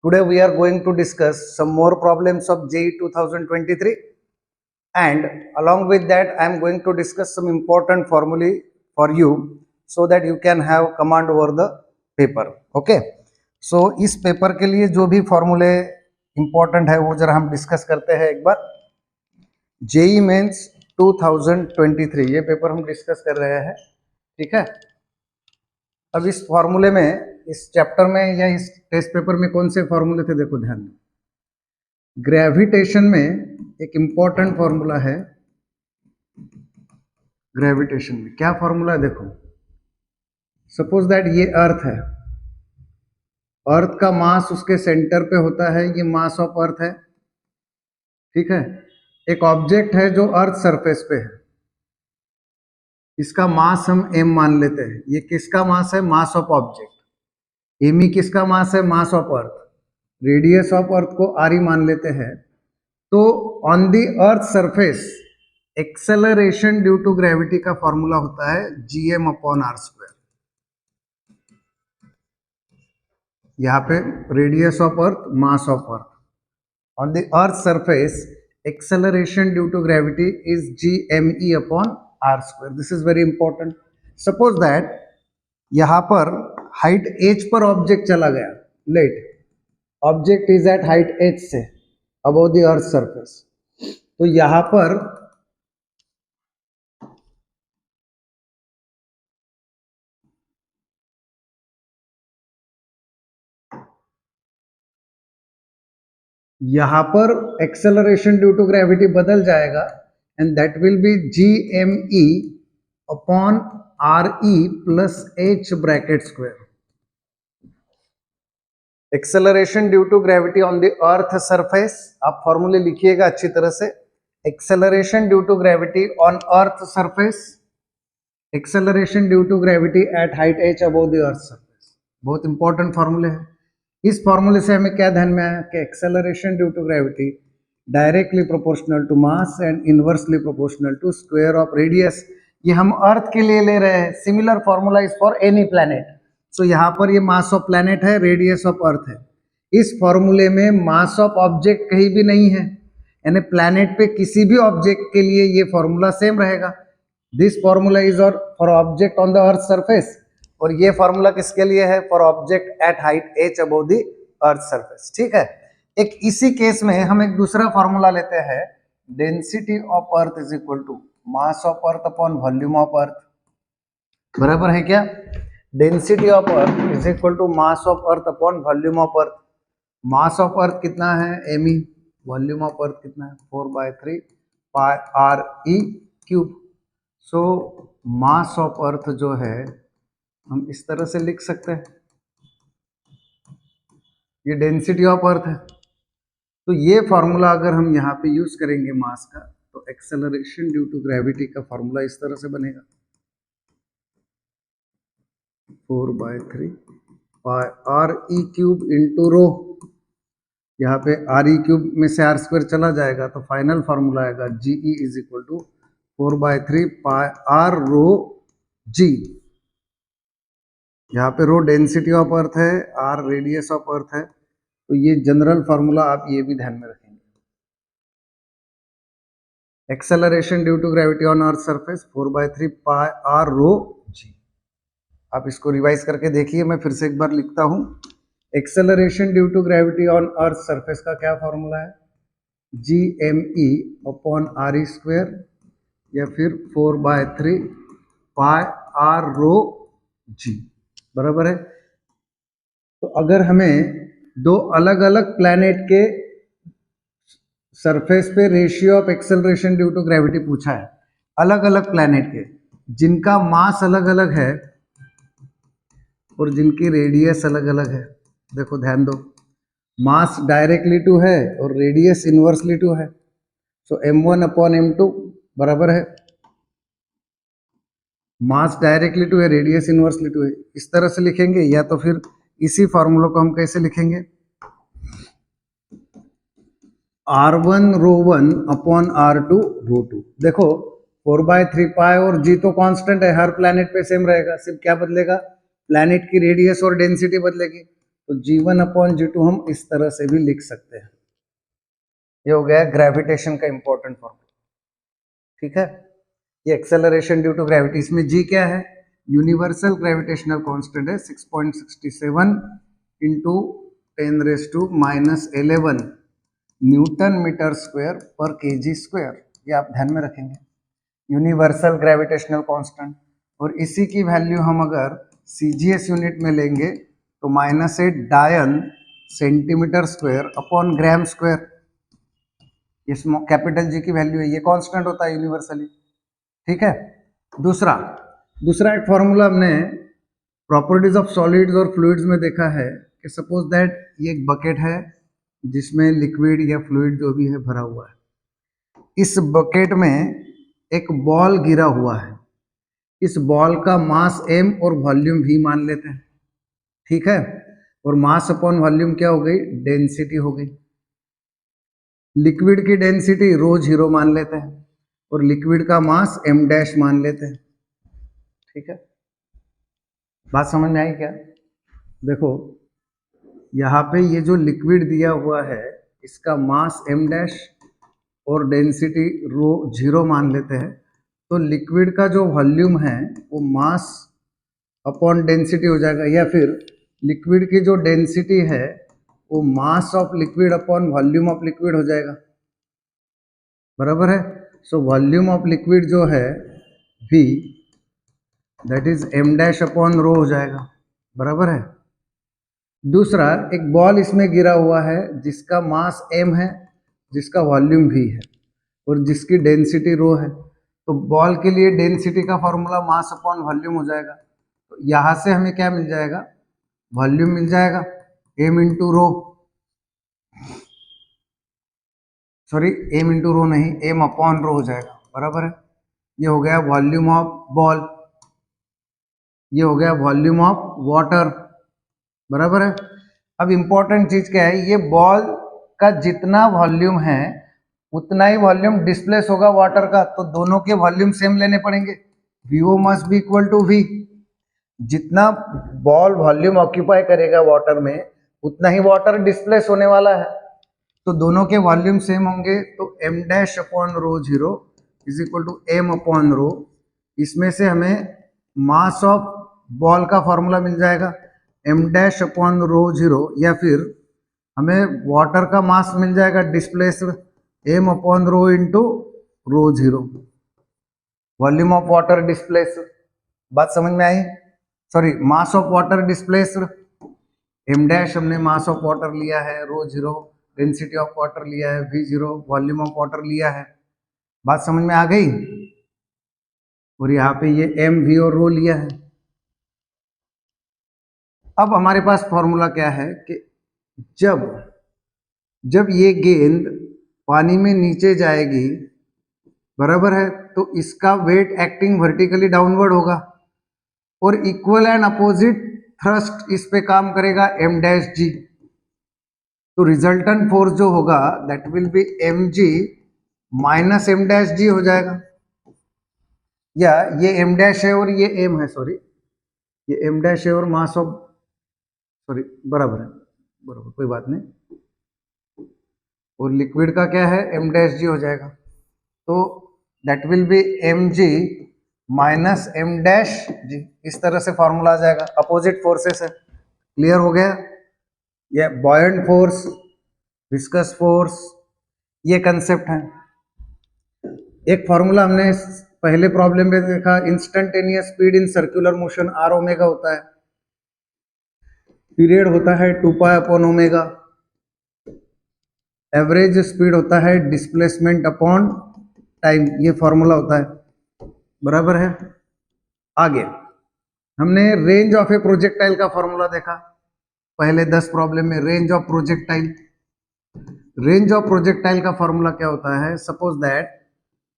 Today we are going to discuss some more problems of JEE 2023, and along with that I am going to discuss some important formulae for you so that you can have command over the paper. Okay, so इस paper के लिए जो भी फॉर्मूले important है वो जरा हम डिस्कस करते हैं एक बार. जेई मेंस 2023 ये पेपर हम डिस्कस कर रहे हैं. ठीक है, अब इस फॉर्मूले में, इस चैप्टर में या इस टेस्ट पेपर में कौन से फॉर्मूले थे देखो ध्यान में. ग्रेविटेशन में एक इंपॉर्टेंट फॉर्मूला है. ग्रेविटेशन में क्या फॉर्मूला है देखो. सपोज दैट ये अर्थ है, अर्थ का मास उसके सेंटर पे होता है, ये मास ऑफ अर्थ है. ठीक है, एक ऑब्जेक्ट है जो अर्थ सरफेस पे है, इसका मास हम m मान लेते हैं. ये किसका मास है? Mass of object. एमी किसका मास है? Mass of earth. Radius of earth को r मान लेते हैं. तो on the earth surface acceleration due to gravity का फॉर्मूला होता है gm/r². यहाँ पे radius of earth, mass of earth. On the earth surface acceleration due to gravity is gme/r². This is very important. Suppose that यहां पर height h पर object चला गया. Let object is at height h से above the earth surface. तो यहां पर acceleration due to gravity बदल जाएगा and that will be gme/re plus h bracket square. Acceleration due to gravity on the earth surface, आप फॉर्मूले लिखिएगा अच्छी तरह से. Acceleration due to gravity on earth surface, acceleration due to gravity at height h above the earth surface. बहुत important फॉर्मूले है. इस फॉर्मूले से हमें क्या ध्यान में आया कि acceleration due to gravity directly proportional to mass and inversely proportional to square of radius. ये हम अर्थ के लिए ले रहे हैं. Similar formula is for any planet. So यहाँ पर ये मास ऑफ प्लैनेट है, रेडियस ऑफ अर्थ है. इस फॉर्मूले में मास ऑफ ऑब्जेक्ट कहीं भी नहीं है, यानी प्लैनेट पे किसी भी ऑब्जेक्ट के लिए ये फॉर्मूला सेम रहेगा. This formula is for object on the earth surface, और ये फॉर्मूला किसके लिए है? For object at height h above the earth surface. ठीक है, एक इसी केस में हम एक दूसरा फॉर्मूला लेते हैं. Density of earth is equal to mass of earth upon volume of earth. बराबर है क्या? Density of earth is equal to mass of earth upon volume of earth. Mass of earth कितना है? me. वॉल्यूम ऑफ अर्थ कितना है? 4/3 πre³. So mass of अर्थ जो है हम इस तरह से लिख सकते हैं, ये डेंसिटी ऑफ अर्थ है. तो ये फॉर्मूला अगर हम यहाँ पे यूज करेंगे मास का, तो एक्सेलरेशन ड्यू टू ग्रेविटी का फॉर्मूला इस तरह से बनेगा 4/3 πre³ इंटू रो. यहाँ पे re³ में से r² चला जाएगा तो फाइनल फॉर्मूला आएगा ge is equal to 4/3 πr⍴g. यहाँ पे रो डेंसिटी ऑफ अर्थ है, r रेडियस ऑफ अर्थ है. तो ये जनरल फॉर्मूला आप ये भी ध्यान में रखेंगे. Acceleration due to gravity on earth surface 4/3 πr⍴g. आप इसको रिवाइज करके देखिए. मैं फिर से एक बार लिखता हूं. Acceleration due to gravity on earth surface का क्या फॉर्मूला है? gme/re² या फिर 4/3 πr⍴g. बराबर है. तो अगर हमें दो अलग अलग प्लैनेट के सरफेस पे ratio of acceleration due to gravity पूछा है, अलग अलग प्लैनेट के, जिनका मास अलग अलग है और जिनकी रेडियस अलग अलग है. देखो ध्यान दो, मास डायरेक्टली टू है और रेडियस इनवर्सली टू है. सो m1/m2 बराबर है, मास डायरेक्टली टू है, रेडियस इनवर्सली टू है. इस तरह से लिखेंगे, या तो फिर इसी फॉर्मूला को हम कैसे लिखेंगे? r1ρ1/r2ρ2. देखो 4/3 π और g तो कांस्टेंट है, हर प्लैनेट पे सेम रहेगा. सिर्फ क्या बदलेगा? प्लैनेट की रेडियस और डेंसिटी बदलेगी. तो G1/G2 हम इस तरह से भी लिख सकते हैं। ये हो गया ग्रेविटेशन का इंपॉर्टेंट फॉर्मूला, ठीक है। ये एक्सेलरेशन ड्यू टू ग्रेविटी, इसमें G क्या है, यूनिवर्सल ग्रेविटेशनल कांस्टेंट है 6.67 इंटू 10⁻⁻11 न्यूटन मीटर स्क्वायर पर केजी स्क्वायर। ये आप ध्यान में रखेंगे, यूनिवर्सल ग्रेविटेशनल कांस्टेंट। और इसी की वैल्यू हम अगर CGS यूनिट में लेंगे तो -8 डायन centimetre square upon gram square. ये कैपिटल G की वैल्यू है, ये कांस्टेंट होता है यूनिवर्सली, ठीक है। दूसरा एक फॉर्मूला हमने प्रॉपर्टीज ऑफ सॉलिड्स और फ्लूइड्स में देखा है कि सपोज दैट ये एक बकेट है जिसमें लिक्विड या फ्लूइड जो भी है भरा हुआ है। इस बकेट में एक बॉल गिरा हुआ है, इस बॉल का मास m और वॉल्यूम v मान लेते हैं, ठीक है। और मास अपॉन वॉल्यूम क्या हो गई, डेंसिटी हो गई। लिक्विड की डेंसिटी ρ0 मान लेते हैं और लिक्विड का मास m' मान लेते हैं, ठीक है। बात समझ में आई क्या? देखो यहाँ पे ये जो लिक्विड दिया हुआ है इसका मास m' और डेंसिटी ρ0 मान लेते हैं, तो लिक्विड का जो वॉल्यूम है वो मास अपॉन डेंसिटी हो जाएगा, या फिर लिक्विड की जो डेंसिटी है वो mass of liquid upon volume of liquid हो जाएगा, बराबर है। सो वॉल्यूम ऑफ लिक्विड जो है v that is m' upon रो हो जाएगा, बराबर है। दूसरा, एक बॉल इसमें गिरा हुआ है जिसका मास m है, जिसका वॉल्यूम v है और जिसकी डेंसिटी रो है। तो बॉल के लिए डेंसिटी का फॉर्मूला मास अपॉन वॉल्यूम हो जाएगा। तो यहाँ से हमें क्या मिल जाएगा, वॉल्यूम मिल जाएगा m into rho, sorry m into rho नहीं, m अपॉन रो हो जाएगा, बराबर है। ये हो गया वॉल्यूम ऑफ बॉल, ये हो गया वॉल्यूम ऑफ वाटर, बराबर है। अब इंपॉर्टेंट चीज क्या है, ये बॉल का जितना वॉल्यूम है उतना ही वॉल्यूम डिस्प्लेस होगा वाटर का, तो दोनों के वॉल्यूम सेम लेने पड़ेंगे। VO must be equal to V। जितना बॉल वॉल्यूम ऑक्यूपाई करेगा वाटर में उतना ही वाटर डिस्प्लेस होने वाला है, तो दोनों के वॉल्यूम सेम होंगे। तो m' upon ρ0 is equal to m upon rho. इसमें से हमें मास ऑफ बॉल का फॉर्मूला मिल जाएगा m' अपॉन ρ0, या फिर हमें वाटर का मास मिल जाएगा displaced m upon rho into ρ0, volume of water displaced. बात समझ में आई? Sorry, mass of water displaced, m' हमने मास ऑफ वाटर लिया है, ρ0 डेंसिटी ऑफ वाटर लिया है, v0 वॉल्यूम ऑफ वाटर लिया है। बात समझ में आ गई? और यहाँ पे ये m, v और रो लिया है। अब हमारे पास फॉर्मूला क्या है कि जब ये गेंद पानी में नीचे जाएगी, बराबर है, तो इसका वेट एक्टिंग वर्टिकली डाउनवर्ड होगा और इक्वल एंड अपोजिट थ्रस्ट इस पे काम करेगा m' तो रिजल्टेंट फोर्स जो होगा that will B mg minus m' हो जाएगा। या ये m' है और ये m है, सॉरी ये m' है और मास ऑफ, सॉरी बराबर है, बराबर, कोई बात नहीं। और लिक्विड का क्या है, m' हो जाएगा। तो that will B mg minus m', इस तरह से फॉर्मूला आ जाएगा। अपोजिट फोर्सेस है, क्लियर हो गया? ये बॉयंट फोर्स, विस्कस फोर्स, ये कंसेप्ट है। एक फॉर्मूला हमने पहले प्रॉब्लम में देखा, instantaneous speed in circular motion r omega होता है, पीरियड होता है 2π अपॉन ओमेगा, एवरेज स्पीड होता है डिस्प्लेसमेंट अपॉन टाइम, ये फॉर्मूला होता है, बराबर है। आगे हमने रेंज ऑफ ए प्रोजेक्टाइल का फॉर्मूला देखा पहले 10 प्रॉब्लम में। Range of projectile, range of projectile का फॉर्मूला क्या होता है, सपोज दैट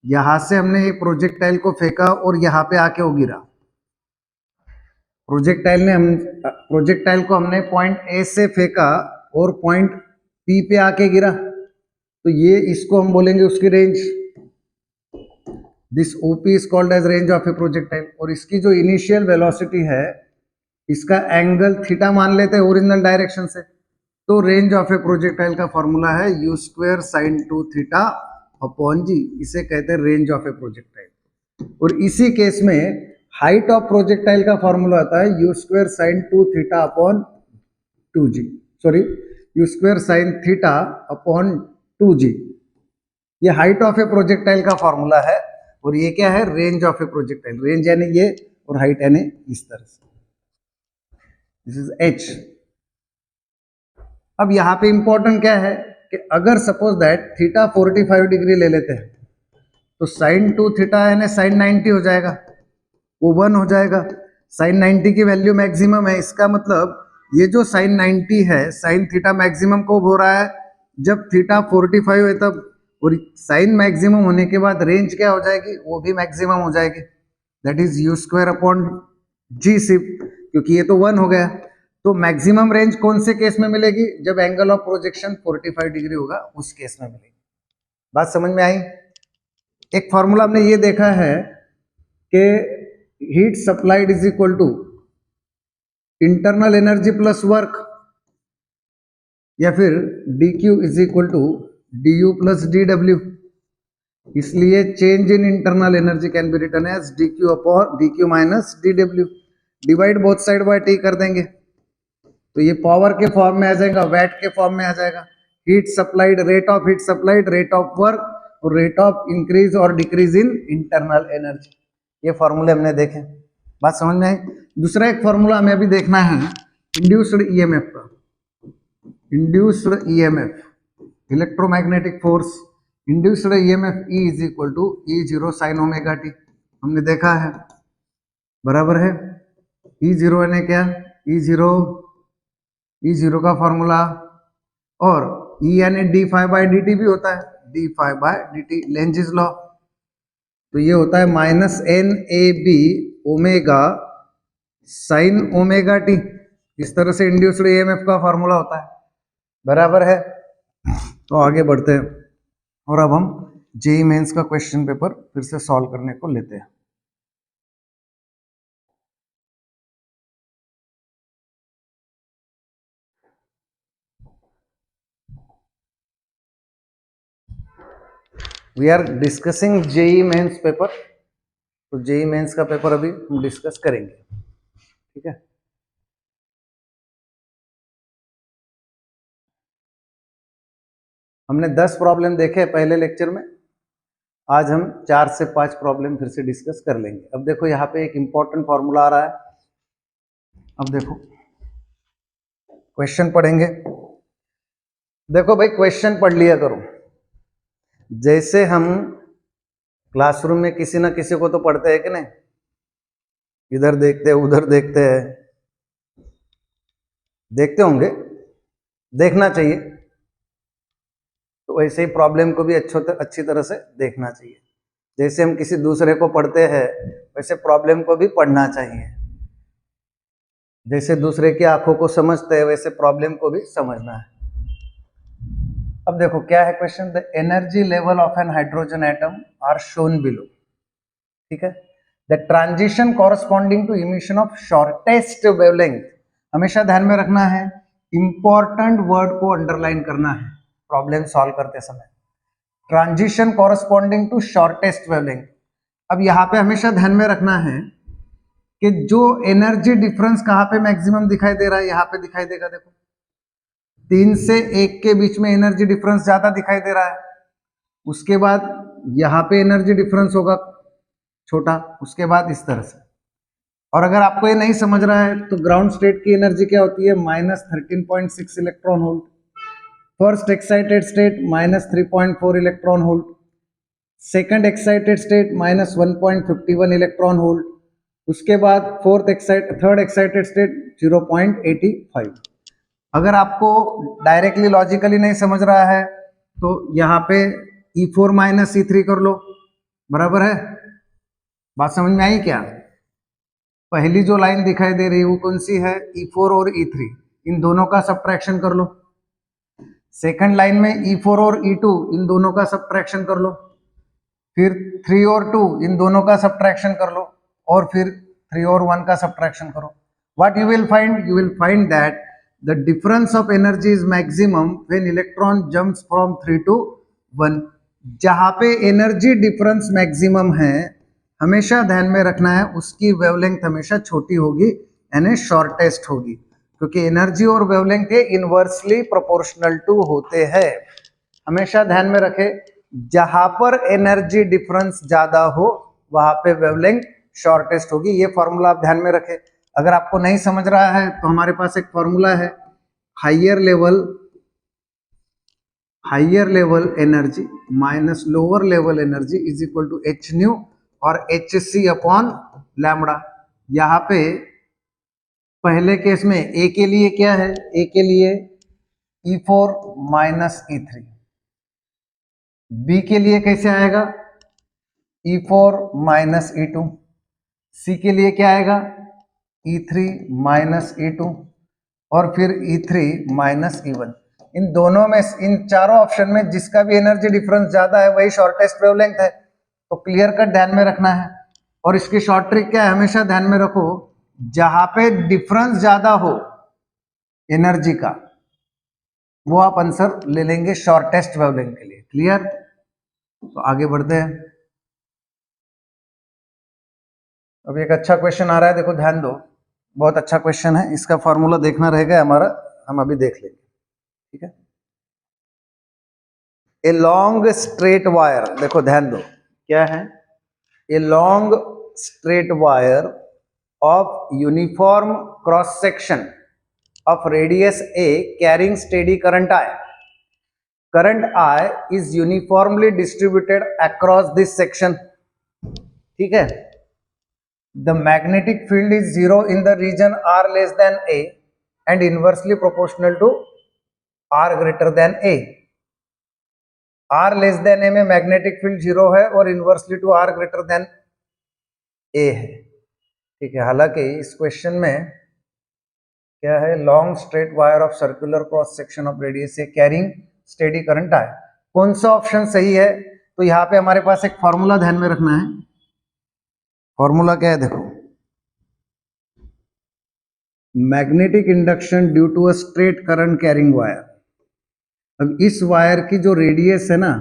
यहां से हमने एक प्रोजेक्टाइल को फेंका और यहाँ पे आके वो गिरा। प्रोजेक्टाइल को हमने पॉइंट ए से फेंका और पॉइंट पी पे आके गिरा, तो ये इसको हम बोलेंगे उसकी range. This OP is called as range of a projectile. और इसकी जो इनिशियल वेलोसिटी है इसका एंगल थीटा मान लेते हैं ओरिजिनल डायरेक्शन से, तो रेंज ऑफ ए प्रोजेक्टाइल का फॉर्मूला है u square sine 2 theta upon g, इसे कहते हैं रेंज ऑफ ए प्रोजेक्टाइल। और इसी केस में हाइट ऑफ प्रोजेक्टाइल का फॉर्मूला आता है u square sine 2 theta upon 2g, sorry you square sine theta upon 2g। ये हाइट ऑफ ए प्रोजेक्टाइल का फॉर्मूला है, और ये क्या है, range of a projectile. Range यानी ये और हाइट यानी इस तरह से, दिस इज h। अब यहां पे इंपॉर्टेंट क्या है कि अगर सपोज दैट थीटा 45 डिग्री ले लेते हैं तो साइन 2 थीटा यानी साइन 90 हो जाएगा, वो 1 हो जाएगा। साइन 90 की वैल्यू मैक्सिमम है, इसका मतलब ये जो साइन 90 है, साइन थीटा मैक्सिमम कब हो रहा है, जब थीटा 45 है तब। और साइन मैक्सिमम होने के बाद रेंज क्या हो जाएगी, वो भी मैक्सिमम हो जाएगी, that is u square upon g सिर्फ, क्योंकि ये तो 1 हो गया। तो मैक्सिमम रेंज कौन से केस में मिलेगी, जब एंगल ऑफ प्रोजेक्शन 45 डिग्री होगा, उस केस में मिलेगी। बात समझ में आई। एक फॉर्मूला हमने ये देखा है कि heat supplied is equal to internal energy plus work, या फिर dq is equal to du plus dw। इसलिए change in internal energy can be written as dq upon dq minus dw। Divide both side by t कर देंगे तो ये power के form में आ जाएगा, वैट के फॉर्म में आ जाएगा। Heat supplied, rate of heat supplied, rate of work और रेट ऑफ इंक्रीज और डिक्रीज इन इंटरनल एनर्जी। ये फॉर्मूले हमने देखे, बात समझ में आई। दूसरा एक फॉर्मूला हमें अभी देखना है इंड्यूस्ड ईएमएफ का। Induced EMF, electromagnetic force, induced EMF E is equal to E0 sine omega T, हमने देखा है, बराबर है। E0 यानी क्या, E0 का फॉर्मूला, और E यानी D phi by D T भी होता है, D phi by D T, Lenz's law. तो ये होता है minus N A B omega sine omega T. इस तरह से इंड्यूस्ड ईएमएफ का फॉर्मूला होता है, बराबर है। तो आगे बढ़ते हैं और अब हम जेईई मेंस का क्वेश्चन पेपर फिर से सॉल्व करने को लेते हैं। We are discussing JEE mains paper, तो जेईई मेंस का पेपर अभी हम डिस्कस करेंगे, ठीक है। हमने 10 प्रॉब्लम देखे पहले लेक्चर में, आज हम 4 से 5 प्रॉब्लम फिर से डिस्कस कर लेंगे। अब देखो यहाँ पे एक इंपॉर्टेंट फॉर्मूला आ रहा है। अब देखो क्वेश्चन पढ़ेंगे। देखो भाई क्वेश्चन पढ़ लिया करो, जैसे हम क्लासरूम में किसी ना किसी को तो पढ़ते हैं कि नहीं, इधर देखते हैं उधर देखते हैं, देखते होंगे, देखना चाहिए। तो वैसे ही प्रॉब्लम को भी अच्छी तरह से देखना चाहिए। जैसे हम किसी दूसरे को पढ़ते हैं वैसे प्रॉब्लम को भी पढ़ना चाहिए। जैसे दूसरे की आंखों को समझते हैं वैसे प्रॉब्लम को भी समझना है। अब देखो क्या है question, the energy level of an hydrogen atom are shown below, ठीक है। The transition corresponding to emission of shortest wavelength, हमेशा ध्यान में रखना है, इंपॉर्टेंट वर्ड को अंडरलाइन करना है प्रॉब्लम सॉल्व करते समय। Transition corresponding to shortest wavelength. अब यहाँ पे हमेशा ध्यान में रखना है कि जो एनर्जी डिफरेंस कहाँ पे मैक्सिमम दिखाई दे रहा है, यहाँ पे दिखाई देगा। देखो 3 से 1 के बीच में एनर्जी डिफरेंस ज्यादा दिखाई दे रहा है, उसके बाद यहाँ पे एनर्जी डिफरेंस होगा छोटा, उसके बाद इस तरह से। और अगर आपको ये नहीं समझ रहा है तो ग्राउंड स्टेट की एनर्जी क्या होती है, -13.6 electron volt. First excited state -3.4 electron volt, second excited state -1.51 electron volt, उसके बाद थर्ड एक्साइटेड स्टेट 0.85। अगर आपको डायरेक्टली लॉजिकली नहीं समझ रहा है तो यहाँ पे E4 माइनस E3 कर लो, बराबर है। बात समझ में आई क्या? पहली जो लाइन दिखाई दे रही है वो कौन सी है, E4 और E3, इन दोनों का सब्ट्रैक्शन कर लो। सेकंड लाइन में E4 और E2, इन दोनों का सब्ट्रैक्शन कर लो। फिर 3 और 2, इन दोनों का सब्ट्रैक्शन कर लो, और फिर 3 और 1 का सब्ट्रैक्शन करो। what you will find that the difference of energy is maximum when electron jumps from 3 to 1. जहां पे एनर्जी डिफरेंस मैक्सिमम है, हमेशा ध्यान में रखना है उसकी वेवलेंथ हमेशा छोटी होगी, यानी शॉर्टेस्ट होगी, क्योंकि एनर्जी और वेवलेंथ ये इनवर्सली प्रोपोर्शनल टू होते हैं. हमेशा ध्यान में रखें, जहां पर एनर्जी डिफरेंस ज्यादा हो वहां पे वेवलेंथ शॉर्टेस्ट होगी. ये फॉर्मूला आप ध्यान में रखें. अगर आपको नहीं समझ रहा है तो हमारे पास एक फॉर्मूला है, higher level energy minus lower level energy is equal to H nu और एच सी अपॉन लैम्बडा. यहाँ पे पहले केस में ए के लिए क्या है, ए के लिए E4 माइनस E3. बी के लिए कैसे आएगा, E4 माइनस E2. सी के लिए क्या आएगा, E3 माइनस E2 और फिर E3 माइनस E1. इन दोनों में, इन चारों ऑप्शन में जिसका भी एनर्जी डिफरेंस ज्यादा है वही शॉर्टेस्ट वेवलेंथ है. तो क्लियर कट ध्यान में रखना है. और इसकी शॉर्ट ट्रिक क्या है, हमेशा ध्यान में रखो, जहां पे डिफरेंस ज्यादा हो एनर्जी का वो आप आंसर ले लेंगे शॉर्टेस्ट वेवलेंथ के लिए. क्लियर. तो आगे बढ़ते हैं. अब एक अच्छा क्वेश्चन आ रहा है, देखो ध्यान दो, बहुत अच्छा क्वेश्चन है. इसका फॉर्मूला देखना रहेगा हमारा, हम अभी देख लेंगे. ठीक है. ए लॉन्ग स्ट्रेट वायर, देखो ध्यान दो क्या है, a long straight wire of uniform cross section of radius A carrying steady current I. Current I is uniformly distributed across this section. ठीक है. The magnetic field is 0 in the region R less than A and inversely proportional to R greater than A. R less than A में magnetic field 0 है और inversely to R greater than A है. ठीक है. हालांकि इस question में क्या है, long straight wire of circular cross section of radius A carrying steady current I. कौन सा ऑप्शन सही है, तो यहाँ पे हमारे पास एक फॉर्मूला ध्यान में रखना है. फॉर्मूला क्या है, देखो, magnetic induction due to a straight current carrying wire. अब इस वायर की जो रेडियस है ना,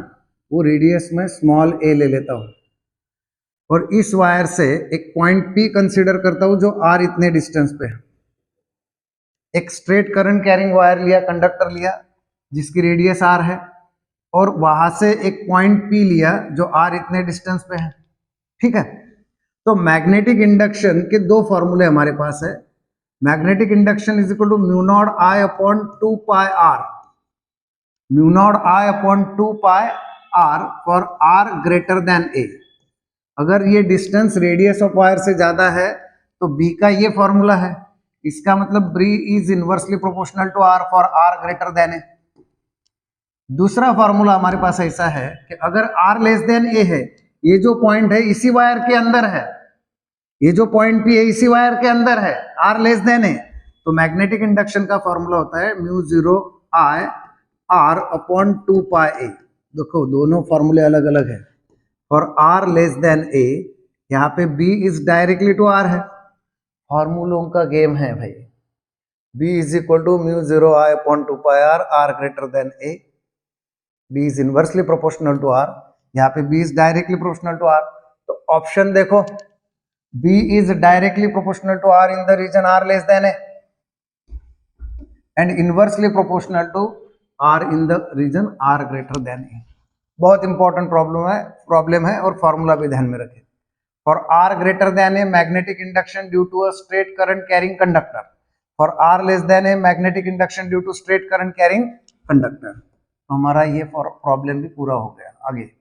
वो रेडियस में स्मॉल a ले लेता हूं और इस वायर से एक पॉइंट P कंसीडर करता हूं जो R इतने डिस्टेंस पे है. एक स्ट्रेट करंट कैरिंग वायर लिया, कंडक्टर लिया जिसकी रेडियस R है, और वहां से एक पॉइंट P लिया जो R इतने डिस्टेंस पे है. ठीक है. तो मैग्नेटिक इंडक्शन के दो फॉर्मूले हमारे पास है. Magnetic induction is equal to mu naught I upon 2 pi R, mu naught I upon 2 pi R for R greater than A. अगर ये डिस्टेंस रेडियस ऑफ वायर से ज्यादा है तो B का ये फॉर्मूला है. इसका मतलब B is inversely proportional to R for R greater than A. दूसरा फॉर्मूला हमारे पास ऐसा है कि अगर R लेस देन A है, ये जो पॉइंट है इसी वायर के अंदर है, ये जो पॉइंट P है इसी वायर के अंदर है, R लेस देन है, तो मैग्नेटिक इंडक्शन का फॉर्मूला होता है mu 0 I R upon 2 pi A. देखो दोनों फॉर्मूले अलग अलग है. और R लेस देन A, यहाँ पे B is directly to R है. फॉर्मूलों का गेम है भाई. B is equal to mu 0 I upon 2 pi R, R greater than A. B is inversely proportional to R, यहाँ पे B is directly proportional to R. तो option देखो, B is directly proportional to R in the region R less than A and inversely proportional to R in the region R greater than A. बहुत important problem है और formula भी ध्यान में रखें. For R greater than A magnetic induction due to a straight current carrying conductor. For R less than A magnetic induction due to straight current carrying conductor. तो हमारा ये प्रॉब्लम भी पूरा हो गया. आगे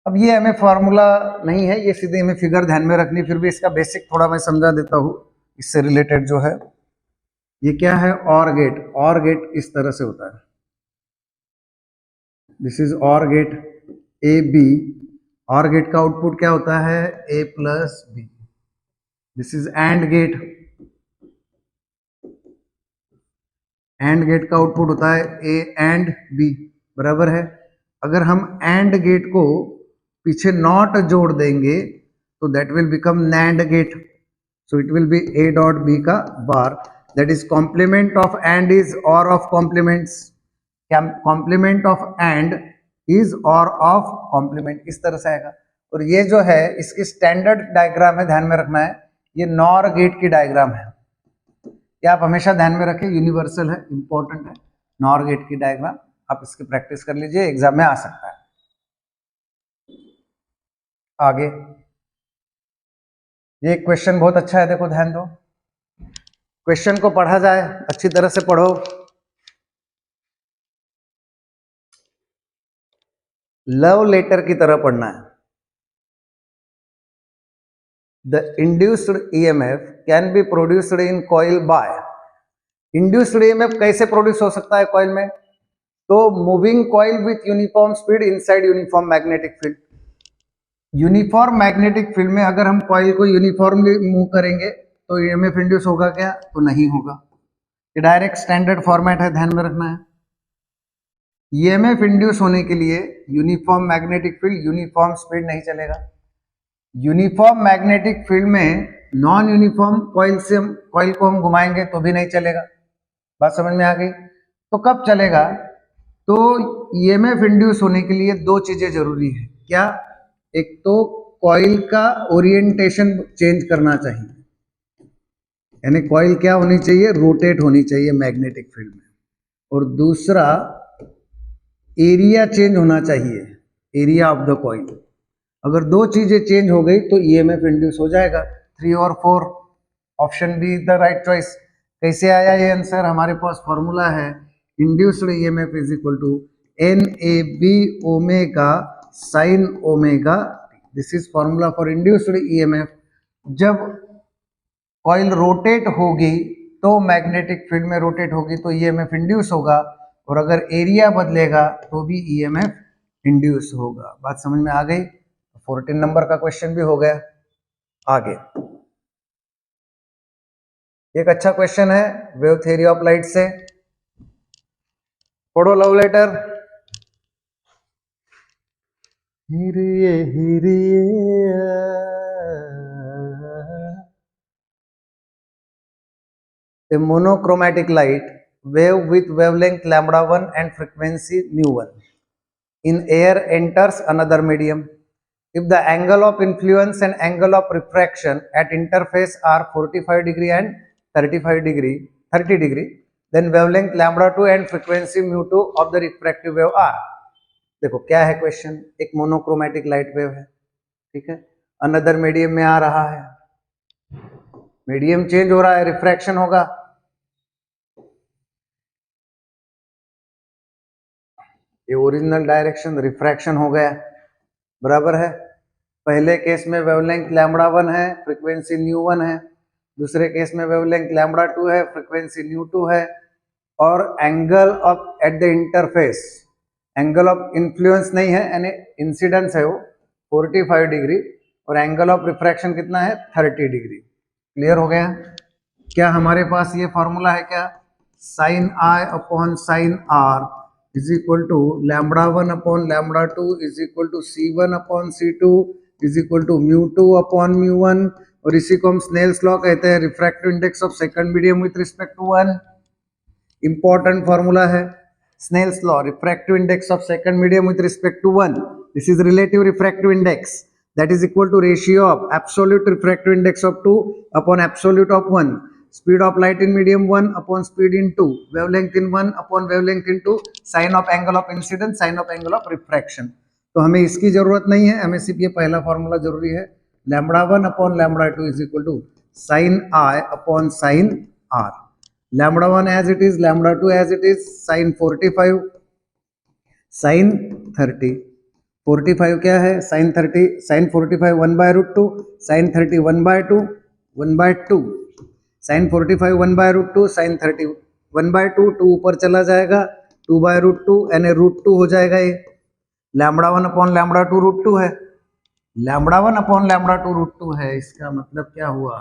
अब ये हमें फॉर्मूला नहीं है, ये सीधे हमें फिगर ध्यान में रखनी, फिर भी इसका बेसिक थोड़ा मैं समझा देता हूँ इससे रिलेटेड जो है. ये क्या है, OR गेट. OR गेट इस तरह से होता है. This is OR gate AB. OR gate का आउटपुट क्या होता है, A plus B. This is AND gate. AND gate का आउटपुट होता है A एंड B. बराबर है. अगर हम AND गेट को पीछे नॉट जोड़ देंगे तो that will become NAND gate. So it will be A dot B का bar, that is complement of and is or of complements, complement of and is or of complement, इस तरह से आएगा। और ये जो है इसकी स्टैंडर्ड डायग्राम है, ध्यान में रखना है, ये नॉर गेट की डायग्राम है, ये आप हमेशा ध्यान में रखें, यूनिवर्सल है, इंपॉर्टेंट है, नॉर गेट की डायग्राम, आप इसकी प्रैक्टिस कर लीजिए, एग्जाम में आ सकता है। आगे ये क्वेश्चन बहुत अच्छा है, देखो ध्यान दो, क्वेश्चन को पढ़ा जाए, अच्छी तरह से पढ़ो। लव लेटर की तरह पढ़ना है। The induced EMF can be produced in coil by, induced EMF कैसे प्रोड्यूस हो सकता है कॉइल में? तो moving coil with uniform speed inside uniform magnetic field. Uniform magnetic field में अगर हम कॉइल को यूनिफॉर्मली मूव करेंगे तो ईएमएफ इंड्यूस होगा क्या? तो नहीं होगा। ये डायरेक्ट स्टैंडर्ड फॉर्मेट है, ध्यान में रखना है। ईएमएफ इंड्यूस होने के लिए uniform magnetic field, uniform speed नहीं चलेगा। यूनिफॉर्म मैग्नेटिक फील्ड में नॉन यूनिफॉर्म कॉइल से कॉइल को हम घुमाएंगे तो भी नहीं चलेगा। बात समझ में आ गई? तो कब चलेगा? तो ईएमएफ इंड्यूस होने के लिए दो चीजें जरूरी है। क्या? एक तो कॉइल का ओरिएंटेशन चेंज करना चाहिए, यानी कॉइल क्या होनी चाहिए? रोटेट होनी चाहिए मैग्नेटिक फील्ड में। और दूसरा एरिया चेंज होना चाहिए, एरिया ऑफ द कॉइल। अगर दो चीजें चेंज हो गई तो ईएमएफ इंड्यूस हो जाएगा। 3 और 4 option B the right choice. कैसे आया ये आंसर? हमारे पास फॉर्मूला है, induced EMF is equal to NAB omega sine omega. This is formula for induced EMF. जब कॉइल रोटेट होगी तो मैग्नेटिक फील्ड में रोटेट होगी तो ईएमएफ इंड्यूस होगा, और अगर एरिया बदलेगा तो भी ईएमएफ इंड्यूस होगा। बात समझ में आ गई? 14 नंबर का क्वेश्चन भी हो गया। आगे एक अच्छा क्वेश्चन है वेव थ्योरी ऑफ लाइट से, पढ़ो लव लेटर। हिरिये हिरिये a monochromatic light wave with wavelength lambda 1 and frequency mu 1 in air enters another medium. If the angle of influence and angle of refraction at interface are 45 degree and 30 degree, then wavelength lambda 2 and frequency mu 2 of the refractive wave are. देखो क्या है question, एक monochromatic light wave है, ठीक है, another medium में आ रहा है, मीडियम चेंज हो रहा है, रिफ्रैक्शन होगा। ये ओरिजिनल डायरेक्शन, रिफ्रैक्शन हो गया, बराबर है। पहले केस में वेवलेंथ लैम्बडा 1 है, फ्रीक्वेंसी न्यू 1 है। दूसरे केस में वेवलेंथ लैम्बडा 2 है, फ्रीक्वेंसी न्यू 2 है। और angle of at the interface, angle of influence नहीं है, यानी इंसिडेंस है वो 45 डिग्री, और एंगल ऑफ रिफ्रैक्शन कितना है? 30 डिग्री। क्लियर हो गया? क्या हमारे पास ये फॉर्मूला है क्या? Sine i upon sine r is equal to lambda 1 upon lambda 2 is equal to C1 upon C2 is equal to mu 2 upon mu 1। और इसी को हम स्नेल्स लॉ कहते हैं, refractive index of second medium with respect to 1। Important formula है Snell's law, refractive index of second medium with respect to 1, this is relative refractive index, that is equal to ratio of absolute refractive index of 2 upon absolute of 1, speed of light in medium 1 upon speed in 2, wavelength in 1 upon wavelength in 2, sin of angle of incidence, sin of angle of refraction। तो हमें इसकी जरूरत नहीं है, हमें सिर्फ ये पहला फॉर्मूला जरूरी है, lambda 1 upon lambda 2 is equal to sine i upon sine r. Lambda 1 as it is, lambda 2 as it is, sine 45 sine 30। 45 क्या है? Sine 30, sine 45 1/√2, sine 30 1/2, 1/2, sine 45 1/√2, sine 30 1/2, 2 ऊपर चला जाएगा, 2/√2 यानी √2 हो जाएगा। ये लैम्बडा 1 अपॉन लैम्बडा 2 √2 है, लैम्बडा 1 अपॉन लैम्बडा 2 √2 है। इसका मतलब क्या हुआ?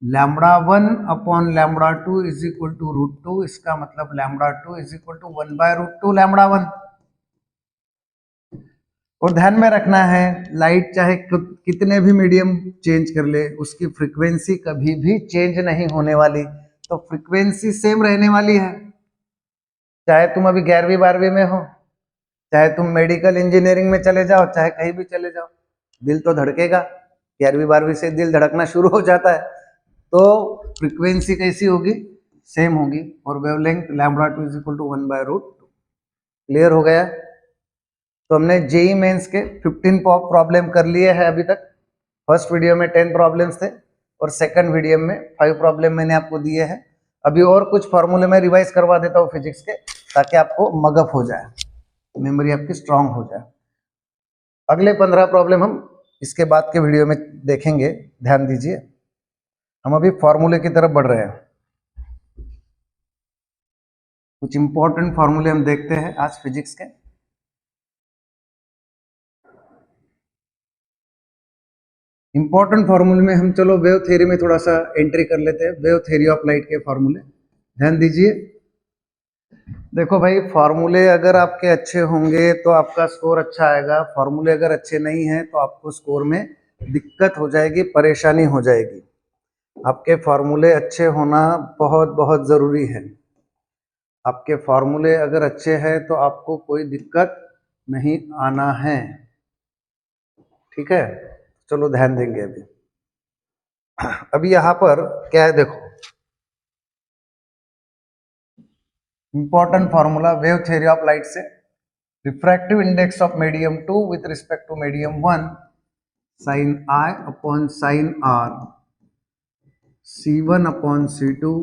Lambda 1 upon lambda 2 is equal to √2, इसका मतलब lambda 2 is equal to 1/√2 lambda 1। और ध्यान में रखना है लाइट चाहे कितने भी मीडियम चेंज कर ले, उसकी फ्रीक्वेंसी कभी भी चेंज नहीं होने वाली। तो फ्रीक्वेंसी सेम रहने वाली है, चाहे तुम अभी 11वीं 12वीं में हो, चाहे तुम मेडिकल इंजीनियरिंग में चले जाओ, चाहे कहीं भी चले जाओ, दिल तो धड़केगा। 11वीं 12वीं से दिल धड़कना शुरू हो जाता है। तो फ्रीक्वेंसी कैसी होगी? सेम होगी। और वेवलेंथ λ2 = 1/√2। क्लियर हो गया? तो हमने जेई मेंस के 15 प्रॉब्लम कर लिए हैं अभी तक। फर्स्ट वीडियो में 10 प्रॉब्लम्स थे और सेकंड वीडियो में 5 प्रॉब्लम मैंने आपको दिए हैं। अभी और कुछ फॉर्मूले में रिवाइज करवा देता हूँ फिजिक्स के, ताकि आपको मगअप हो जाए, मेमोरी आपकी स्ट्रांग हो जाए। अगले 15 प्रॉब्लम हम इसके बाद के वीडियो में देखेंगे, ध्यान दीजिए। हम अभी फॉर्मूले की तरफ बढ़ रहे हैं। कुछ इंपॉर्टेंट फॉर्मूले हम देखते हैं आज फिजिक्स के। इंपॉर्टेंट फॉर्मूले में हम चलो वेव थ्योरी में थोड़ा सा एंट्री कर लेते हैं। वेव थ्योरी ऑफ लाइट के फॉर्मूले ध्यान दीजिए। देखो भाई, फॉर्मूले अगर आपके अच्छे होंगे तो आपका स्कोर अच्छा आएगा। फॉर्मूले अगर अच्छे नहीं हैं तो आपको स्कोर में दिक्कत हो जाएगी, परेशानी हो जाएगी। आपके फॉर्मूले अच्छे होना बहुत बहुत ज़रूरी है। आपके फॉर्मूले अगर अच्छे हैं तो आपको कोई दिक्कत नहीं आना है, ठीक है? चलो ध्यान देंगे अभी। अभी यहाँ पर क्या है देखो, important formula wave theory of light से। Refractive index of medium 2 with respect to medium 1 sin I upon sin R C1 upon C2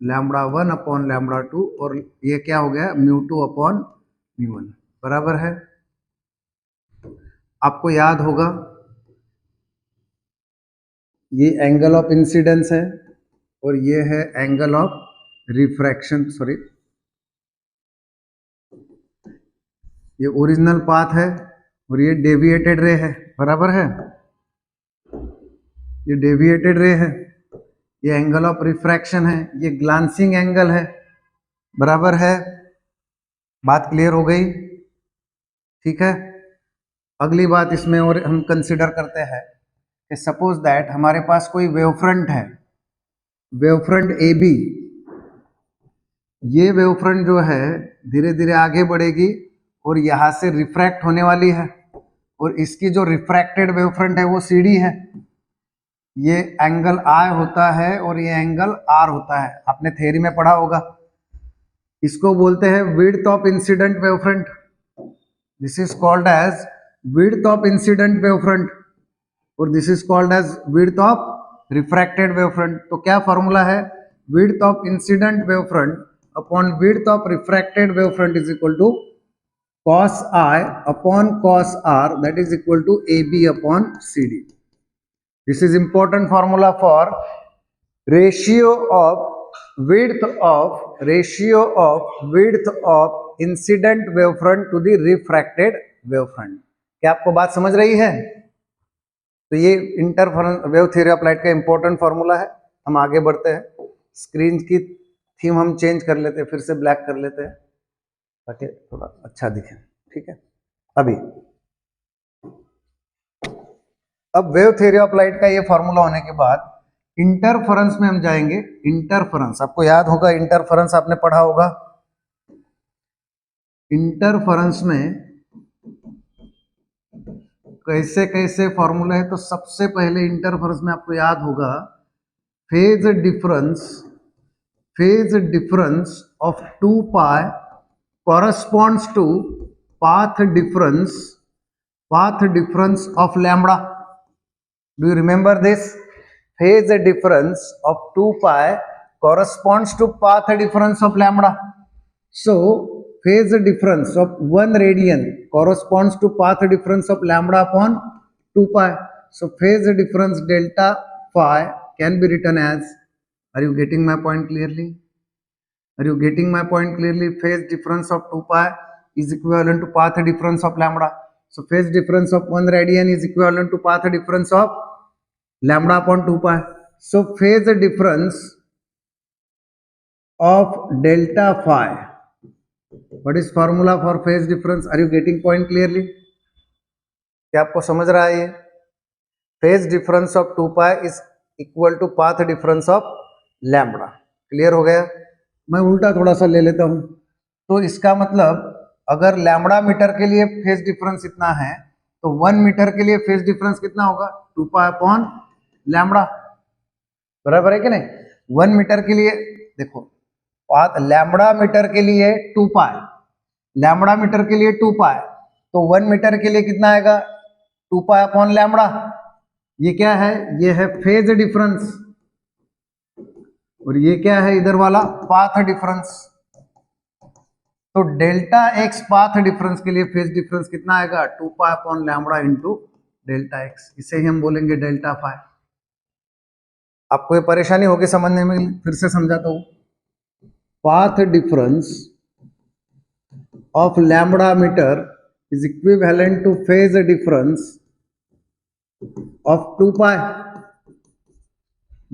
λ1 upon λ2 और ये क्या हो गया μ2 अपॉन μ1 बराबर है। आपको याद होगा ये एंगल ऑफ इंसिडेंस है और ये है एंगल ऑफ रिफ्रैक्शन, सॉरी ये ओरिजिनल पाथ है और ये डेविएटेड रे है, बराबर है। ये डेविएटेड रे है, ये एंगल ऑफ रिफ्रैक्शन है, ये ग्लांसिंग एंगल है, बराबर है। बात क्लियर हो गई? ठीक है। अगली बात इसमें और हम कंसिडर करते हैं कि सपोज दैट हमारे पास कोई वेवफ्रंट है, वेवफ्रंट ए बी। ये वेवफ्रंट जो है धीरे धीरे आगे बढ़ेगी और यहाँ से रिफ्रैक्ट होने वाली है, और इसकी जो रिफ्रैक्टेड वेवफ्रंट है वो सी डी है। ये एंगल आई होता है और ये एंगल आर होता है, आपने थ्योरी में पढ़ा होगा। इसको बोलते हैं width of incident wavefront. This is called as width of incident wavefront और this is called as width of refracted wavefront. तो क्या फॉर्मूला है? Width of incident wavefront upon width of refracted wavefront is equal to cos I upon cos R, that is equal to AB upon CD. This is important formula for ratio of width of incident wavefront to the refracted wavefront. क्या आपको बात समझ रही है? तो ये interference wave theory of light का important formula है। हम आगे बढ़ते हैं। स्क्रीन की थीम हम चेंज कर लेते हैं, फिर से ब्लैक कर लेते हैं ताकि थोड़ा अच्छा दिखे, ठीक है। अभी अब वेव थ्योरी ऑफ लाइट का ये फॉर्मूला होने के बाद इंटरफेरेंस में हम जाएंगे। इंटरफेरेंस आपको याद होगा, इंटरफेरेंस आपने पढ़ा होगा। इंटरफेरेंस में कैसे कैसे फॉर्मूला है, तो सबसे पहले इंटरफेरेंस में आपको याद होगा phase difference of 2 pi corresponds to path difference of lambda. Do you remember this? Phase difference of 2 pi corresponds to path difference of lambda. So phase difference of 1 radian corresponds to path difference of lambda upon 2 pi. So phase difference delta phi can be written as, are you getting my point clearly? Are you getting my point clearly? Phase difference of 2 pi is equivalent to path difference of lambda. So phase difference of 1 radian is equivalent to path difference of lambda upon 2 pi. So phase difference of delta phi. What is formula for phase difference? Are you getting point clearly? क्या आपको समझ रहा है? ये phase difference of 2 pi is equal to path difference of lambda. Clear हो गया? मैं उल्टा थोड़ा सा ले लेता हूं। तो इसका मतलब अगर लैम्बडा मीटर के लिए फेज डिफरेंस इतना है तो 1 मीटर के लिए फेज डिफरेंस कितना होगा? 2 पाई अपॉन लैम्बडा। बराबर है कि नहीं? 1 मीटर के लिए देखो, पाथ लैम्बडा मीटर के लिए 2 पाई, लैम्बडा मीटर के लिए 2 पाई, तो 1 मीटर के लिए कितना आएगा? 2 पाई अपॉन लैम्बडा। ये क्या है? ये है फेज डिफरेंस, और ये क्या है इधर वाला? Path difference. तो डेल्टा एक्स पाथ डिफरेंस के लिए फेज डिफरेंस कितना आएगा? 2 pi upon lambda into delta x. इसे ही हम बोलेंगे डेल्टा फाई। आपको ये परेशानी होगी समझने में, फिर से समझाता हूं। Path difference of lambda metre is equivalent to phase difference of 2 pi.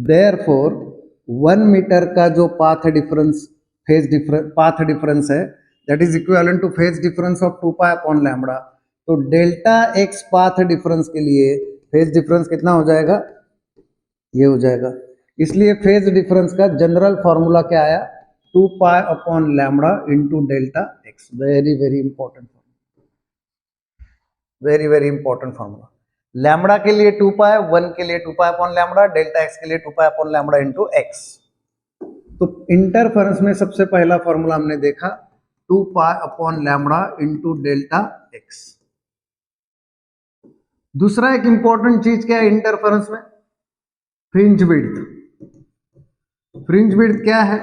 Therefore 1 metre का जो पाथ डिफरेंस पाथ डिफरेंस है that is equivalent to phase difference of 2 pi upon lambda. तो डेल्टा एक्स पाथ डिफरेंस के लिए phase difference कितना हो जाएगा? ये हो जाएगा। इसलिए फेज डिफरेंस का जनरल फॉर्मूला क्या आया? 2 pi upon lambda into delta x. Very very important, very very important formula. Lambda के लिए 2 पाई, 1 के लिए 2 pi upon lambda, delta x के लिए 2 pi upon lambda into x. तो इंटरफेरेंस में सबसे पहला फॉर्मूला हमने देखा 2 pi upon lambda into delta x. दूसरा एक इंपॉर्टेंट चीज क्या है इंटरफेरेंस में? Fringe width. फ्रिंज विड्थ क्या है?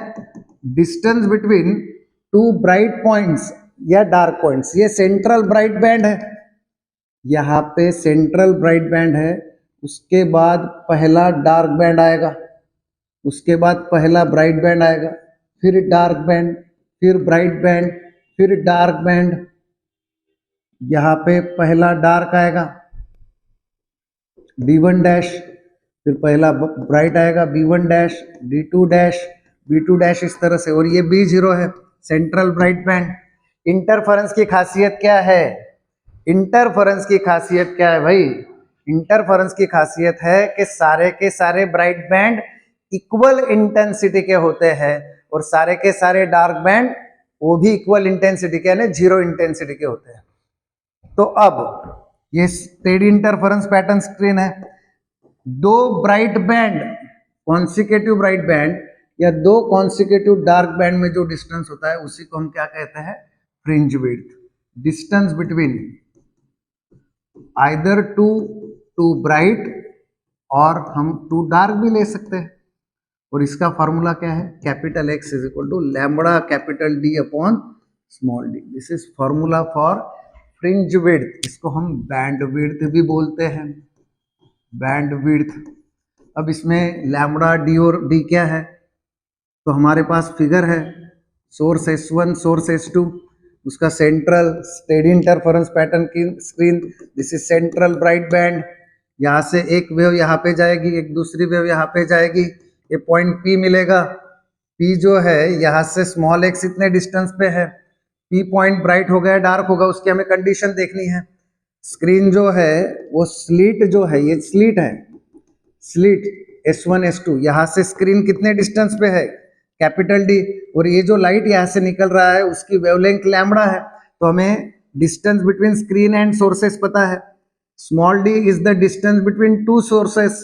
Distance between two bright points या डार्क पॉइंट्स। ये सेंट्रल ब्राइट बैंड है, यहाँ पे सेंट्रल ब्राइट बैंड है, उसके बाद पहला डार्क बैंड आएगा, उसके बाद पहला ब्राइट बैंड आएगा, फिर डार्क बैंड, फिर ब्राइट बैंड, फिर डार्क बैंड। यहाँ पे पहला डार्क आएगा B1 डैश, फिर पहला ब्राइट आएगा B1 dash, D2 dash, B2 dash, इस तरह से। और ये B0 है, सेंट्रल ब्राइट बैंड। इंटरफेरेंस की खासियत क्या है? इंटरफेरेंस की खासियत क्या है भाई? इंटरफेरेंस की खासियत है कि सारे के सारे ब्राइट बैंड इक्वल इंटेंसिटी के होते हैं और सारे के सारे डार्क बैंड वो भी इक्वल इंटेंसिटी के, यानी 0 इंटेंसिटी के होते हैं। तो अब ये स्टेडी इंटरफेरेंस पैटर्न स्क्रीन है। दो bright band, consecutive bright band या दो कॉन्सिक्यूटिव डार्क बैंड में जो डिस्टेंस होता है उसी को हम क्या कहते हैं? Fringe width. Distance between either two bright और हम टू डार्क भी ले सकते हैं। और इसका फॉर्मूला क्या है? Capital X is equal to lambda capital D upon small d. This is formula for fringe width. इसको हम बैंड विड्थ भी बोलते हैं, बैंड विड्थ। अब इसमें लैम्बडा डी और डी क्या है? तो हमारे पास फिगर है, सोर्स S1 सोर्स S2, उसका सेंट्रल स्टेडी इंटरफेरेंस पैटर्न की screen. This is central bright band. यहाँ से एक वेव यहाँ पे जाएगी, एक दूसरी वेव यहाँ पे जाएगी, ये पॉइंट P मिलेगा। P जो है यहाँ से स्मॉल x इतने डिस्टेंस पे है। P पॉइंट ब्राइट हो गया डार्क होगा, उसकी हमें कंडीशन देखनी है। स्क्रीन जो है वो स्लीट जो है, ये स्लीट है, स्लीट S1 S2, यहाँ से स्क्रीन कितने डिस्टेंस पे है? Capital D. और ये जो लाइट यहाँ से निकल रहा है उसकी वेवलेंथ लैम्बडा है। तो हमें distance between screen and sources पता है। Small d is the distance between two sources,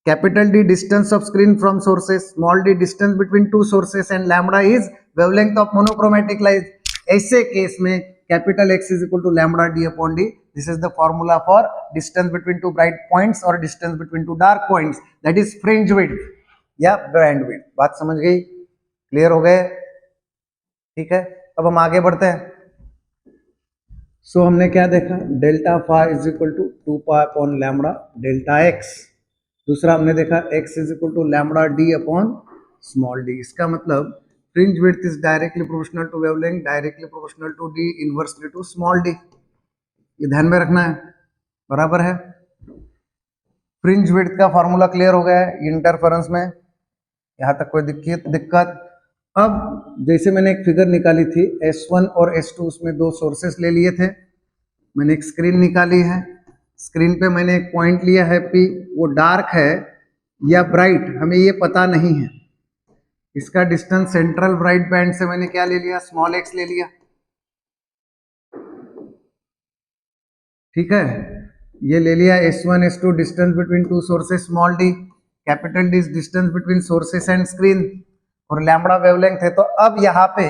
capital D distance of screen from sources, small d distance between two sources and lambda is wavelength of monochromatic light. ऐसे case में capital X is equal to lambda D upon d. This is the formula for distance between two bright points और distance between two dark points, that is fringe width या band width. बात समझ गई? Clear हो गए? ठीक है, अब हम आगे बढ़ते हैं। सो हमने क्या देखा? Delta phi is equal to 2 pi upon lambda delta x. दूसरा हमने देखा x is equal to lambda D upon small d. इसका मतलब fringe width is directly proportional to wavelength, directly proportional to D, inversely to small d. ये ध्यान में रखना है, बराबर है। फ्रिंज विड्थ का फॉर्मूला क्लियर हो गया है इंटरफेरेंस में, यहाँ तक कोई दिक्कत? अब जैसे मैंने एक फिगर निकाली थी S1 और S2, उसमें दो सोर्सेस ले लिए थे, मैंने एक स्क्रीन निकाली है, स्क्रीन पे मैंने एक पॉइंट लिया है P, वो डार्क है या ब्राइट हमें ये पता नहीं है। इसका डिस्टेंस सेंट्रल ब्राइट बैंड से मैंने क्या ले लिया, स्मॉल x ले लिया, ठीक है। ये ले लिया S1 S2 distance between two sources small d, capital D distance between sources and screen, और लैम्बडा वेवलेंथ है। तो अब यहाँ पे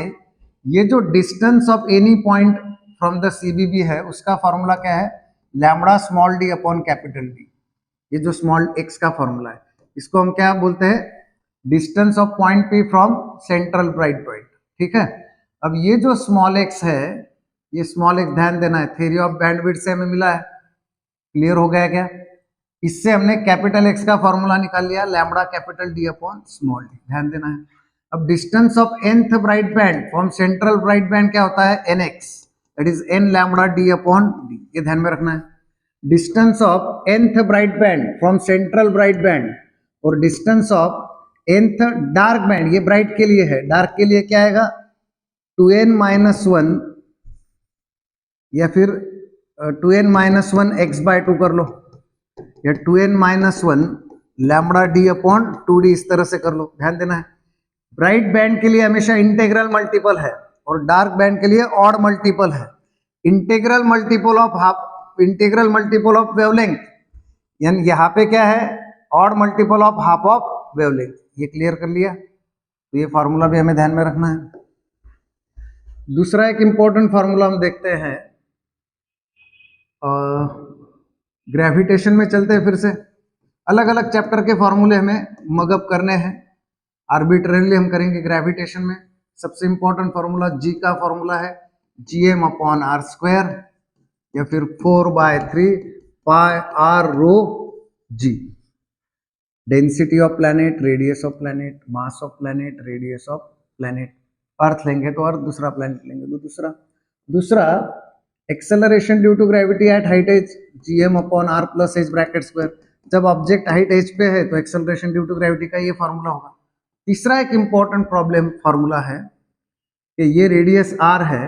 ये जो distance of any point from the CBB है उसका फॉर्मूला क्या है, lambda small d upon capital D। ये जो स्मॉल x का फॉर्मूला है इसको हम क्या बोलते हैं, distance of point P from central bright point, ठीक है। अब ये जो स्मॉल x है, ये स्मॉल x ध्यान देना है, थ्योरी ऑफ बैंडविड्थ से हमें मिला है, क्लियर हो गया क्या। इससे हमने कैपिटल X का फॉर्मूला निकाल लिया, lambda capital D upon small d, ध्यान देना है। अब distance of nth bright band from central bright band क्या होता है, nx, that is n lambda d upon d, ये ध्यान में रखना है। Distance of nth bright band from central bright band और distance of nth dark band, ये ब्राइट के लिए है, डार्क के लिए क्या आएगा 2n-1 या फिर 2n-1 x/2 कर लो, या 2n-1 lambda d upon 2d, इस तरह से कर लो, ध्यान देना है। ब्राइट बैंड के लिए हमेशा इंटीग्रल मल्टीपल है और डार्क बैंड के लिए ऑड मल्टीपल है। इंटीग्रल मल्टीपल ऑफ वेवलेंथ, यानी यहाँ पे क्या है, odd multiple of half of wavelength, ये क्लियर कर लिया। तो ये फार्मूला भी हमें ध्यान में रखना है। दूसरा एक इंपॉर्टेंट फार्मूला हम देखते हैं, ग्रेविटेशन में चलते हैं फिर से। अलग अलग चैप्टर के फॉर्मूले हमें मगअप करने हैं, आर्बिट्रेरली हम करेंगे ग्रेविटेशन में। सबसे इंपॉर्टेंट फार्मूला G का फॉर्मूला है gm अपॉन r स्क्वायर, या फिर 4/3 pi r rho g, density of planet, radius of planet, mass of planet, radius of planet. Earth लेंगे तो अर्थ, दूसरा प्लैनेट लेंगे तो दूसरा acceleration due to gravity at height h, gm upon r plus h bracket square. जब object height h पे है तो एक्सेलरेशन ड्यू टू ग्रेविटी का ये फॉर्मूला होगा। तीसरा एक इंपॉर्टेंट प्रॉब्लम फॉर्मूला है कि ये रेडियस r है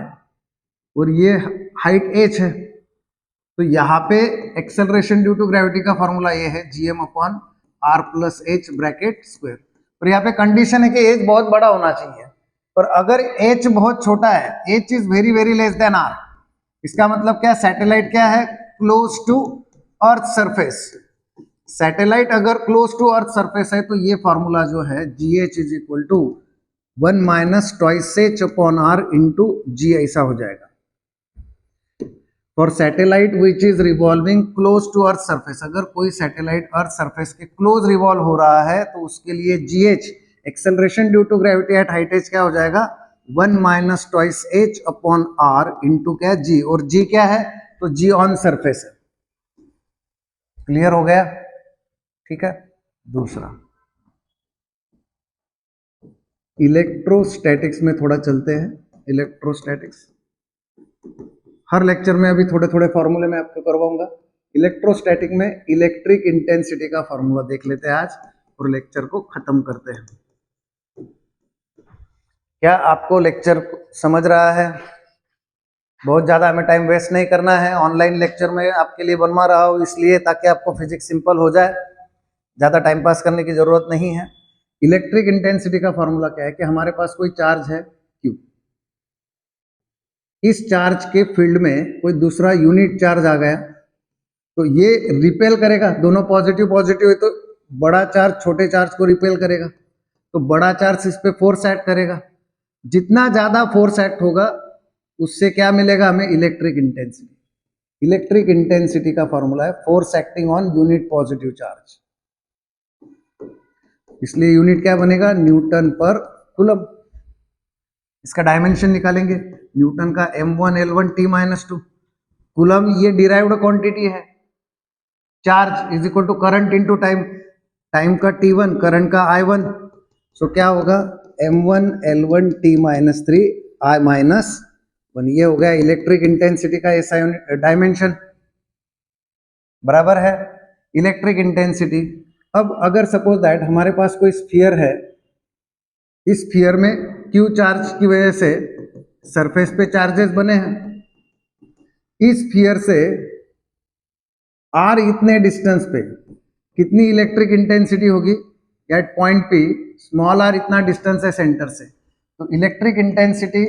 और ये हाइट h है, तो यहाँ पे एक्सेलरेशन ड्यू टू ग्रेविटी का फॉर्मूला ये है gm upon r plus h bracket square. और यहाँ पे कंडीशन है कि h बहुत बड़ा होना चाहिए, पर अगर h बहुत छोटा है, h is very very less than r, इसका मतलब क्या, सैटेलाइट क्या है, close to earth surface. Satellite अगर क्लोज टू अर्थ सरफेस है तो ये फॉर्मूला जो है gh is equal to 1 minus twice h upon r into g, ऐसा हो जाएगा। For satellite which is revolving close to earth surface, अगर कोई सैटेलाइट अर्थ सरफेस के क्लोज रिवॉल्व हो रहा है तो उसके लिए gh, acceleration due to gravity at height h, क्या हो जाएगा 1 minus twice h upon r into क्या g, और g क्या है, तो g ऑन सरफेस है। क्लियर हो गया, ठीक है। दूसरा इलेक्ट्रोस्टैटिक्स में थोड़ा चलते हैं। इलेक्ट्रोस्टैटिक्स हर लेक्चर में अभी थोड़े थोड़े फॉर्मूले मैं आपको करवाऊंगा। इलेक्ट्रोस्टैटिक में इलेक्ट्रिक इंटेंसिटी का फॉर्मूला देख लेते हैं आज और लेक्चर को खत्म करते हैं। क्या आपको लेक्चर समझ रहा है? बहुत ज़्यादा हमें टाइम वेस्ट नहीं करना है, ऑनलाइन लेक्चर में आपके लिए बनवा रहा हूँ इसलिए ताकि आपको फिजिक्स सिंपल हो जाए, ज़्यादा टाइम पास करने की ज़रूरत नहीं है। इलेक्ट्रिक इंटेंसिटी का फॉर्मूला क्या है कि हमारे पास कोई चार्ज है Q, इस चार्ज के फील्ड में कोई दूसरा यूनिट चार्ज आ गया तो ये रिपेल करेगा, दोनों पॉजिटिव पॉजिटिव है तो बड़ा चार्ज छोटे चार्ज को रिपेल करेगा, तो बड़ा चार्ज इस पे फोर्स एक्ट करेगा। जितना ज़्यादा फोर्स एक्ट होगा उससे क्या मिलेगा हमें, इलेक्ट्रिक इंटेंसिटी। इलेक्ट्रिक इंटेंसिटी का फॉर्मूला है force acting on unit positive charge, इसलिए यूनिट क्या बनेगा, न्यूटन पर कूलम। इसका डायमेंशन निकालेंगे, न्यूटन का m1 L1 T-2, कूलम ये डिराइव्ड क्वांटिटी है। Charge is equal to current into time, time का T1, करंट का I1, सो क्या होगा m1 L1 T-3 I-1, ये हो गया इलेक्ट्रिक इंटेंसिटी का ऐसा डायमेंशन, बराबर है इलेक्ट्रिक इंटेंसिटी। अब अगर सपोज दैट हमारे पास कोई स्फीयर है, इस स्फीयर में Q चार्ज की वजह से सरफेस पे चार्जेस बने हैं, इस स्फीयर से आर इतने डिस्टेंस पे कितनी इलेक्ट्रिक इंटेंसिटी होगी, at point P small r इतना डिस्टेंस है सेंटर से, तो electric intensity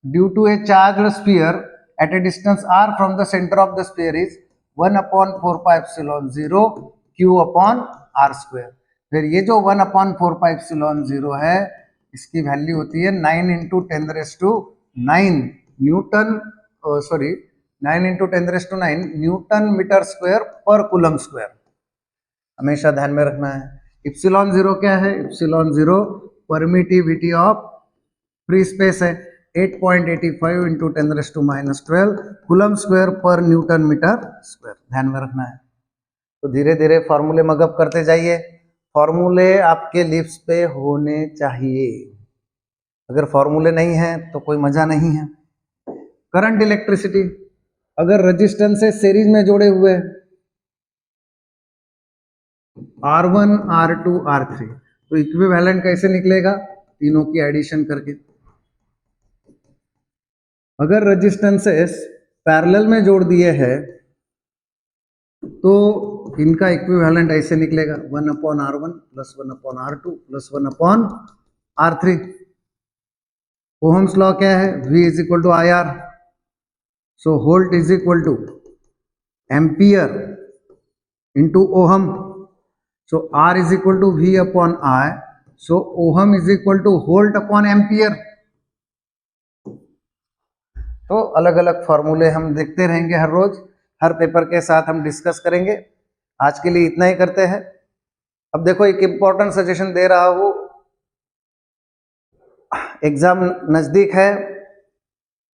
due to a charge sphere at a distance r from the centre of the sphere is 1/4πε0 Q upon r square. फिर ये जो 1/4πε0 है इसकी वैल्यू होती है 9 into 10⁹ newton, sorry 9 into 10⁹ newton metre square पर कूलम स्क्वायर। हमेशा ध्यान में रखना है। इप्सिलॉन जीरो क्या है, epsilon zero permittivity of free space है, 8.85 इंटू 10⁻⁻12 कूलम स्क्वायर पर न्यूटन मीटर स्क्वायर, ध्यान में रखना है। तो धीरे धीरे फॉर्मूले मगअप करते जाइए, फॉर्मूले आपके लिप्स पे होने चाहिए, अगर फॉर्मूले नहीं है तो कोई मजा नहीं है। करंट इलेक्ट्रिसिटी अगर रेजिस्टेंस से सीरीज में जोड़े हुए R1 R2 R3 तो इक्विवेलेंट कैसे निकलेगा, तीनों की एडिशन करके। अगर रेजिस्टेंसेस पैरेलल में जोड़ दिए हैं तो इनका इक्विवेलेंट ऐसे निकलेगा 1/R1 + 1/R2 + 1/R3। Ohm's law क्या है, V = IR, सो वोल्ट = एम्पियर इंटू ओहम, सो R = V/I, सो ओहम = वोल्ट अपॉन एम्पियर। तो अलग अलग फॉर्मूले हम देखते रहेंगे हर रोज, हर पेपर के साथ हम डिस्कस करेंगे। आज के लिए इतना ही करते हैं। अब देखो एक इम्पोर्टेंट सजेशन दे रहा हूँ, एग्जाम नजदीक है,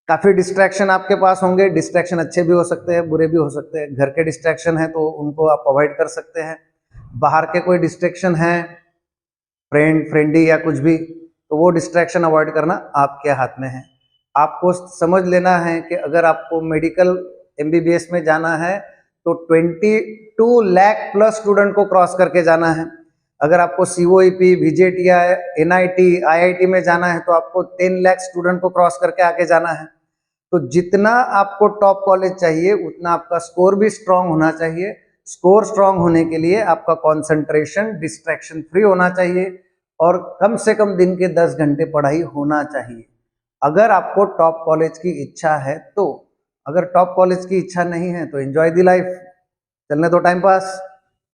काफी डिस्ट्रैक्शन आपके पास होंगे, डिस्ट्रैक्शन अच्छे भी हो सकते हैं बुरे भी हो सकते हैं। घर के डिस्ट्रैक्शन है तो उनको आप अवॉइड कर सकते हैं, बाहर के कोई डिस्ट्रैक्शन है फ्रेंडी या कुछ भी, तो वो डिस्ट्रैक्शन अवॉइड करना आपके हाथ में है। आपको समझ लेना है कि अगर आपको मेडिकल MBBS में जाना है तो 22 लाख प्लस स्टूडेंट को क्रॉस करके जाना है। अगर आपको COEP, VJT या NIT, IIT में जाना है तो आपको 10 लाख स्टूडेंट को क्रॉस करके आके जाना है। तो जितना आपको टॉप कॉलेज चाहिए उतना आपका स्कोर भी स्ट्रांग होना चाहिए। स्कोर स्ट्रांग होने के लिए आपका कंसंट्रेशन डिस्ट्रैक्शन फ्री होना चाहिए और कम से कम दिन के 10 घंटे पढ़ाई होना चाहिए, अगर आपको टॉप कॉलेज की इच्छा है तो। अगर टॉप कॉलेज की इच्छा नहीं है तो एंजॉय द लाइफ, चलने दो टाइम पास।